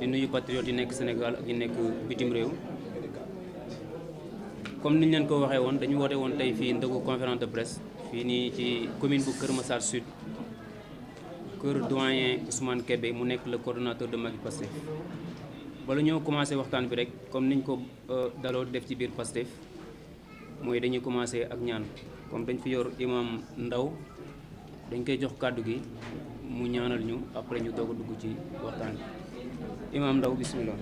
di nuyu patriotes yi nekk Sénégal ak yi nekk bitim réew comme niñ leen ko waxee woon dañu woote woon tey fii ndogu conférence de presse fii nii ci commune bu Kër Massar Sud kër doyen Ousmane Kébé mu nekk le coordonnateur de Maggi Pastef bala ñoo commencé waxtaan bi rek comme niñ ko daloo def ci biir Pastef mooy dañuy commencé ak ñaan comme dañ fi yor imam Ndaw dañ koy jox kàddu gi mu ñaanal ñu après ñu doog a dugg ci waxtaan bi imam Ndaw bismillah.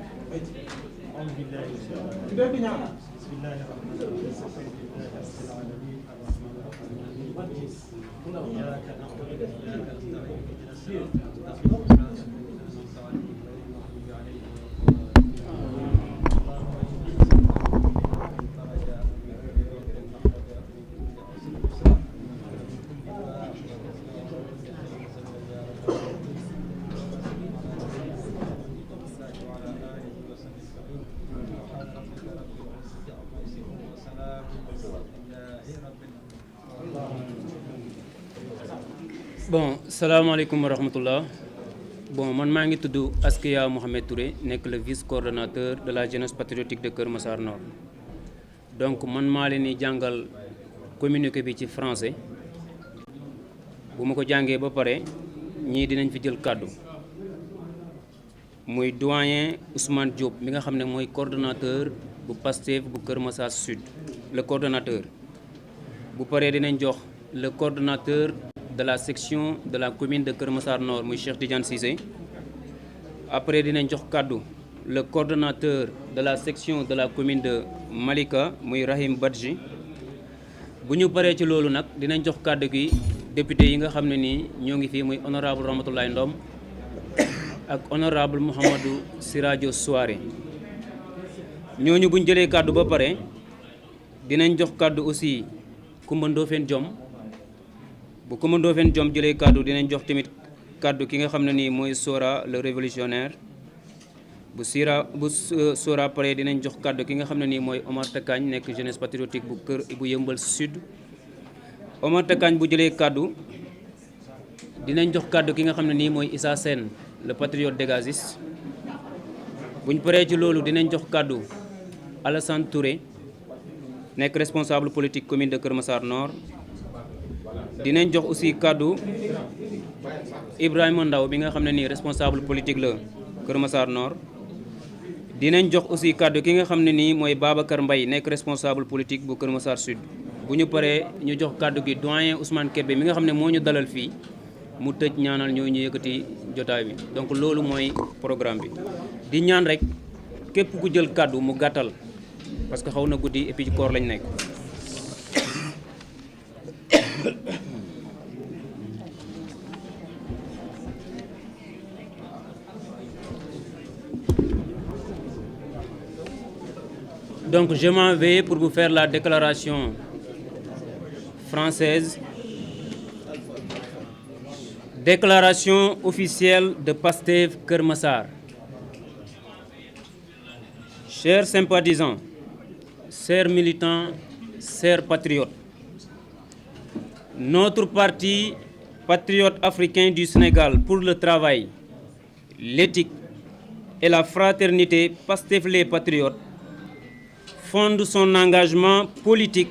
Bon, salaamaaleykum wa rahmatullah. Bon, man maa ngi tudd Askia Mohamed Touré nekk le vice-coordonnateur de la jeunesse patriotique de Kër Massar Nord. Donc man maa leen di jàngal communiqué bi ci français bu ma ko jàngee ba pare ñii dinañ fi jël kàddu muy doyen Ousmane Diop mi nga xam ne mooy coordonnateur bu Pastef bu Kër Massar Sud le coordonnateur bu paree dinañ jox le coordonnateur de la section de la commune de Kër Massar Nord muy Cheikh Tidiane Cissé après dinañ jox kàddu le coordonnateur de la section de la commune de Malika muy Rahim Badji bu ñu paree ci loolu nag dinañ jox kàddu gi député yi nga xam ne nii ñoo ngi fii muy honorable Ramatoulaye Ndom ak honorable Mouhamadou Siradio Souare ñooñu buñ jëlee kàddu ba pare dinañ jox kàddu aussi Coumba Ndoffène Diom bu Coumba Ndoffène Diom jëlee kàddu dinañ jox tamit kàddu ki nga xam ne nii mooy Sora le révolutionnaire bu Sora pare dinañ jox kàddu ki nga xam ne nii mooy Omar Takagne nekk jeunesse patriotique bu Yëmbal Sud. Omar Takagne bu jëlee kàddu dinañ jox kàddu ki nga xam ne nii mooy Issa Sène le patriote dégagiste buñ paree ci loolu dinañ jox kàddu Alassane Touré nekk responsable politique commune de Kër Massar Nord. dinañ jox aussi kàddu Ibrahima Ndaw bi nga xam ne nii responsable politique la Kër Massar Nord. dinañ jox aussi kàddu ki nga xam ne nii mooy Babacar Mbaye nekk responsable politique bu Kër Massar Sud. bu ñu paree ñu jox kàddu gi doyen Ousmane Kébé mi nga xam ne moo ñu dalal fii mu tëj ñaanal ñoo ñu yëkkati jotaay bi donc loolu mooy programme bi. di ñaan rek képp ku jël kàddu mu gàttal parce que xaw na guddi et puis ci koor lañ nekk. Donc je m'en vais pour vous faire la déclaration française. Déclaration officielle de Pastef Kër Massar. Chers sympathisants, chers militants, chers patriotes, notre parti patriote africain du Sénégal pour le travail, l'éthique et la fraternité Pastef les Patriotes fonde son engagement politique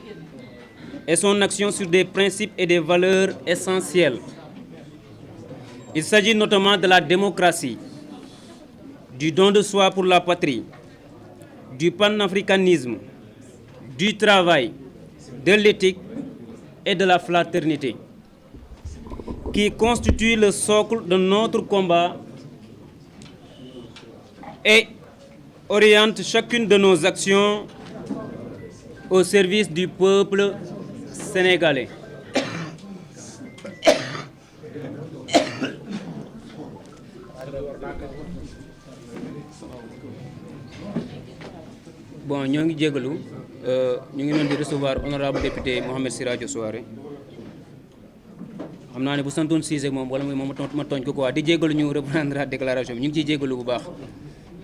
et son action sur des principes et des valeurs essentielles. Il s'agit notamment de la démocratie, du don de soi pour la patrie, du panafricanisme, du travail, de l'éthique et de la fraternité, qui constituent le socle de notre combat et orientent chacune de nos actions au service du peuple sénégalais. Bon, ñoo ngi jégalu ñu ngi doon di recevoir honorable député Mohamed Siradio Souare xam naa ne bu santoon Cissé moom wala moom ma tooñ ko quoi di jégalu ñu reprendre déclaration bi ñu ngi ciy jégalu bu baax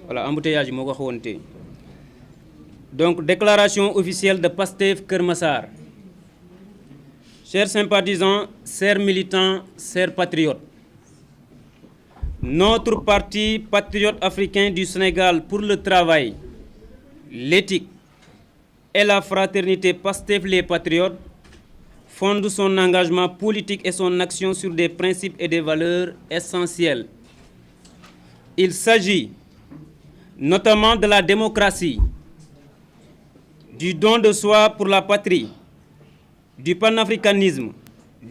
voilà embouteillage bi moo ko xawoon tey. Donc déclaration officielle de Pastef Kër Massar. Chers sympathisants, chers militants, chers patriotes, Notre parti patriote africain du Sénégal pour le travail, l'éthique et la fraternité PASTEF les Patriotes fonde son engagement politique et son action sur des principes et des valeurs essentielles. Il s'agit notamment de la démocratie, du don de soi pour la patrie, du panafricanisme,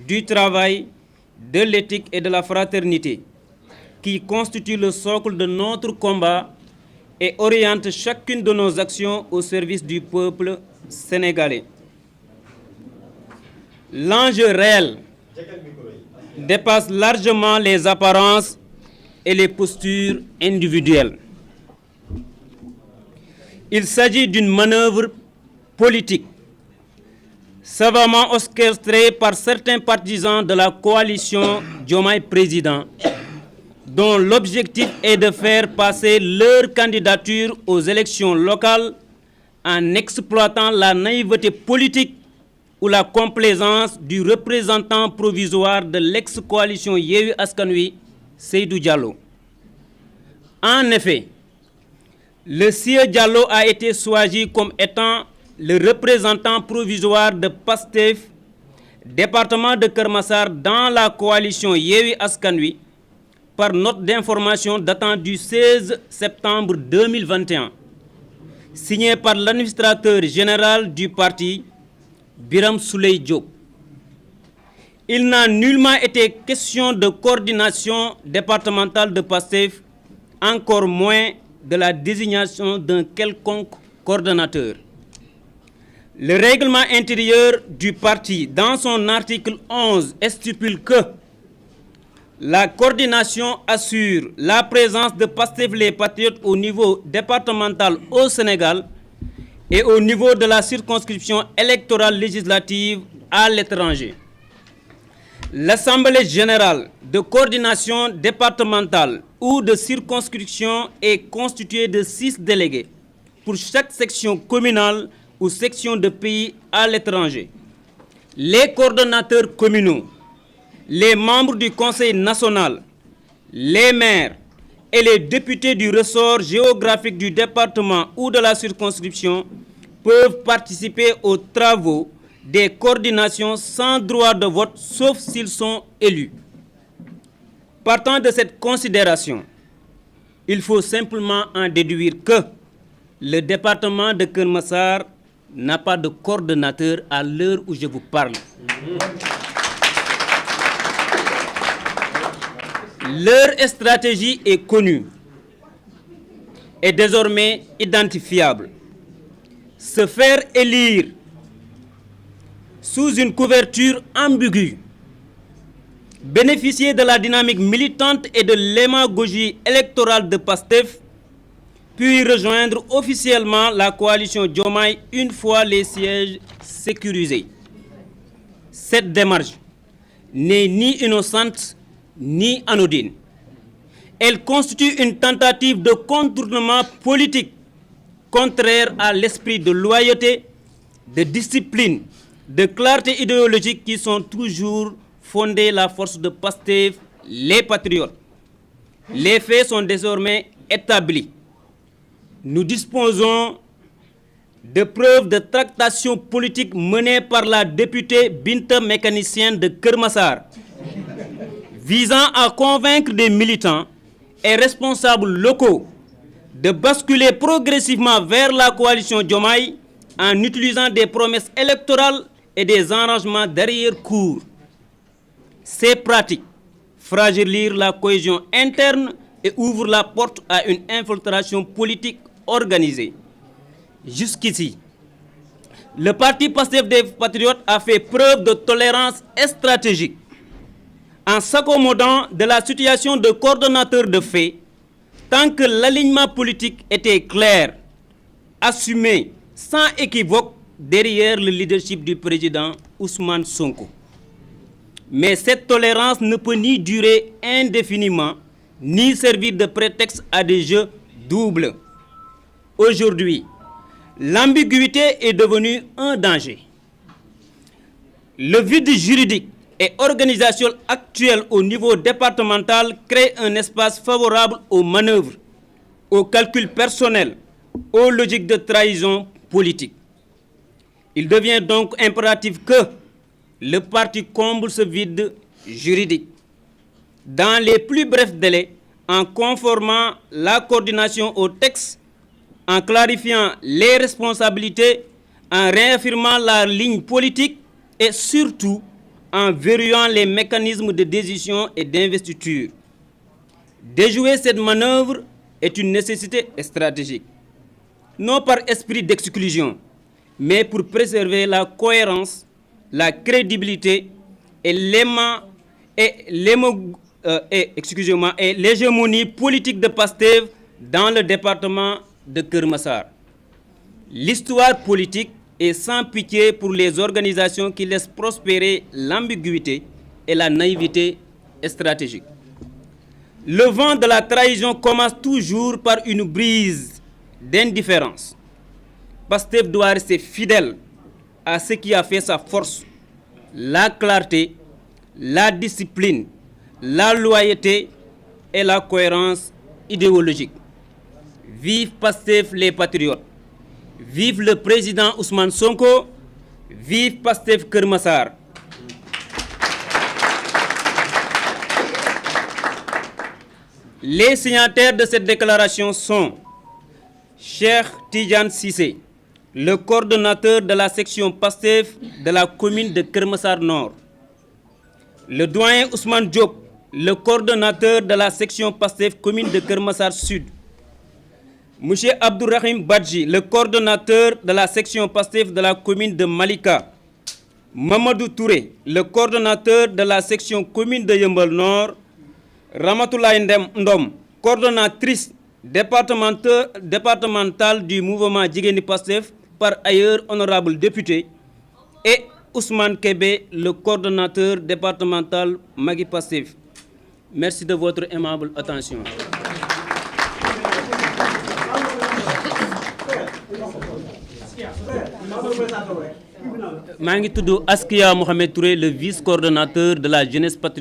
du travail, de l'éthique et de la fraternité, qui constituent le socle de notre combat et orientent chacune de nos actions au service du peuple sénégalais. L'enjeu réel dépasse largement les apparences et les postures individuelles. Il s'agit d'une manœuvre politique savamment orchestrée par certains partisans de la coalition Diomaye Président, dont l'objectif est de faire passer leur candidature aux élections locales en exploitant la naïveté politique ou la complaisance du représentant provisoire de l'ex-coalition Yewwi Askan Wi, Seydou Diallo. En effet, le sieur Diallo a été choisi comme étant le représentant provisoire de PASTEF, département de Keur Massar, dans la coalition Yewwi Askan Wi, par note d'information datant du 16 septembre 2021, signée par l'administrateur général du parti, Birame Souleye Diop. Il n'a nullement été question de coordination départementale de PASTEF, encore moins de la désignation d'un quelconque coordonnateur. Le règlement intérieur du parti, dans son article 11, stipule que la coordination assure la présence de PASTEF les Patriotes au niveau départemental au Sénégal et au niveau de la circonscription électorale législative à l'étranger. L'Assemblée générale de coordination départementale ou de circonscription est constituée de 6 délégués pour chaque section communale ou section de pays à l'étranger. Les coordonnateurs communaux, les membres du Conseil national, les maires et les députés du ressort géographique du département ou de la circonscription peuvent participer aux travaux des coordinations sans droit de vote, sauf s'ils sont élus. Partant de cette considération, il faut simplement en déduire que le département de Keur Massar n'a pas de coordonnateur à l'heure où je vous parle. Leur stratégie est connue et désormais identifiable. Se faire élire sous une couverture ambiguë, bénéficier de la dynamique militante et de l'émagogie électorale de PASTEF, puis rejoindre officiellement la coalition Diomaye une fois les sièges sécurisés. Cette démarche n'est ni innocente ni anodine. Elle constitue une tentative de contournement politique contraire à l'esprit de loyauté, de discipline, de clarté idéologique qui sont toujours fondées la force de PASTEF, les Patriotes. Les faits sont désormais établis. Nous disposons de preuves de tractation politique menée par la députée Binta mécanicienne de Keur Massar, visant à convaincre des militants et responsables locaux de basculer progressivement vers la coalition Diomaye en utilisant des promesses électorales et des arrangements d'arrière-cour. Ces pratiques fragilisent la cohésion interne et ouvrent la porte à une infiltration politique organisée. Jusqu'ici, le parti PASTEF des Patriotes a fait preuve de tolérance stratégique en s'accommodant de la situation de coordonnateur de fait tant que l'alignement politique était clair, assumé sans équivoque derrière le leadership du président Ousmane Sonko. Mais cette tolérance ne peut ni durer indéfiniment, ni servir de prétexte à des jeux doubles. Aujourd'hui, l'ambiguïté est devenue un danger. Le vide juridique et organisation actuelle au niveau départemental crée un espace favorable aux manœuvres, aux calculs personnels, aux logiques de trahison politique. Il devient donc impératif que le parti comble ce vide juridique dans les plus brefs délais en conformant la coordination au texte, en clarifiant les responsabilités, en réaffirmant la ligne politique et surtout en verrouillant les mécanismes de décision et d'investiture. Déjouer cette manœuvre est une nécessité stratégique, non par esprit d'exclusion, mais pour préserver la cohérence, la crédibilité et l'hégémonie politique de Pastef dans le département de Keur Massar. L'histoire politique est sans pitié pour les organisations qui laissent prospérer l'ambiguïté et la naïveté stratégique. Le vent de la trahison commence toujours par une brise d'indifférence. Pastef doit rester fidèle à ce qui a fait sa force, la clarté, la discipline, la loyauté et la cohérence idéologique. Vive Pastef les patriotes! Vive le président Ousmane Sonko! Vive Pastef Keur Massar! Les signataires de cette déclaration sont Cheikh Tidiane Cissé, le coordonnateur de la section Pastef de la commune de Keur Massar Nord. Le doyen Ousmane Diop, le coordonnateur de la section Pastef commune de Keur Massar Sud. Monsieur Abdourahim Badji, le coordonnateur de la section Pastef de la commune de Malika. Mamadou Touré, le coordonnateur de la section commune de Yeumbeul Nord. Ramatoulaye Ndom, coordonnatrice départementale du mouvement Jigéeni Pastef, par ailleurs honorable député, et Ousmane Kébé, le coordonnateur départemental Magui Pastef. Merci de votre aimable attention. Maa ngi tudd Askia Mohamed Touré, le vice-coordonnateur de la jeunesse patriotique.